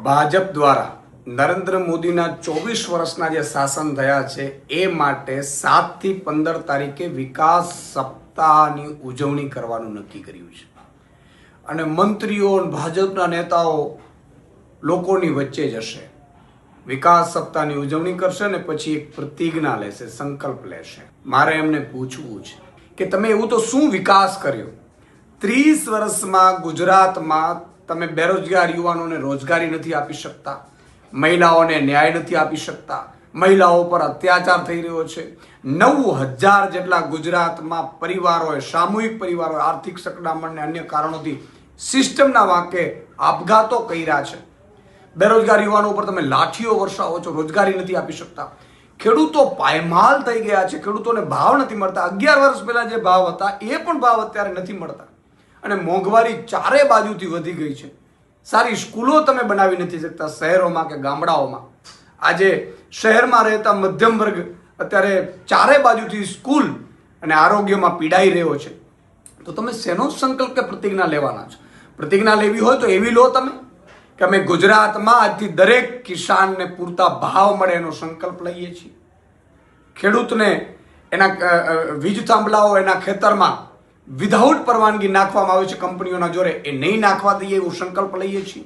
ભાજપ દ્વારા નરેન્દ્ર મોદીના 24 વર્ષના જે શાસન થયા છે એ માટે 7 થી 15 તારીખે વિકાસ સપ્તાહની ઉજવણી કરવાનું નક્કી કર્યું છે અને મંત્રીઓ ભાજપના નેતાઓ લોકોની વચ્ચે જશે, વિકાસ સપ્તાહની ઉજવણી કરશે અને પછી એક પ્રતિજ્ઞા લેશે, સંકલ્પ લેશે. મારે એમને પૂછવું છે કે તમે એવું તો શું વિકાસ કર્યો? 30 વર્ષમાં ગુજરાતમાં તમે બેરોજગાર યુવાનોને રોજગારી નથી આપી શકતા, મહિલાઓને ન્યાય નથી આપી શકતા, મહિલાઓ પર અત્યાચાર થઈ રહ્યો છે. 9,000 જેટલા ગુજરાતમાં પરિવારોએ, સામૂહિક પરિવારોએ આર્થિક સકડામણને અન્ય કારણોથી સિસ્ટમના વાંકે આપઘાતો કર્યા છે. બેરોજગાર યુવાનો ઉપર તમે લાઠીઓ વર્ષાવો છો, રોજગારી નથી આપી શકતા. ખેડૂતો પાયમાલ થઈ ગયા છે, ખેડૂતોને ભાવ નથી મળતા. 11 વર્ષ પહેલા જે ભાવ હતા એ પણ ભાવ અત્યારે નથી મળતા અને મોંઘવારી ચારે બાજુથી વધી ગઈ છે. સારી સ્કૂલો તમે બનાવી નથી શકતા શહેરોમાં કે ગામડાઓમાં. આજે શહેરમાં રહેતા મધ્યમ વર્ગ અત્યારે ચારે બાજુથી સ્કૂલ અને આરોગ્યમાં પીડાઈ રહ્યો છે. તો તમે શેનો સંકલ્પ કે પ્રતિજ્ઞા લેવાના છો? પ્રતિજ્ઞા લેવી હોય તો એવી લો તમે કે અમે ગુજરાતમાં આજથી દરેક કિસાનને પૂરતા ભાવ મળે એનો સંકલ્પ લઈએ છીએ. ખેડૂતને એના વીજ થાંભલાઓ એના ખેતરમાં વિધાઉટ પરવાનગી નાખવામાં આવે છે કંપનીઓના જોરે, એ નહીં નાખવા દઈએ એવો સંકલ્પ લઈએ છીએ.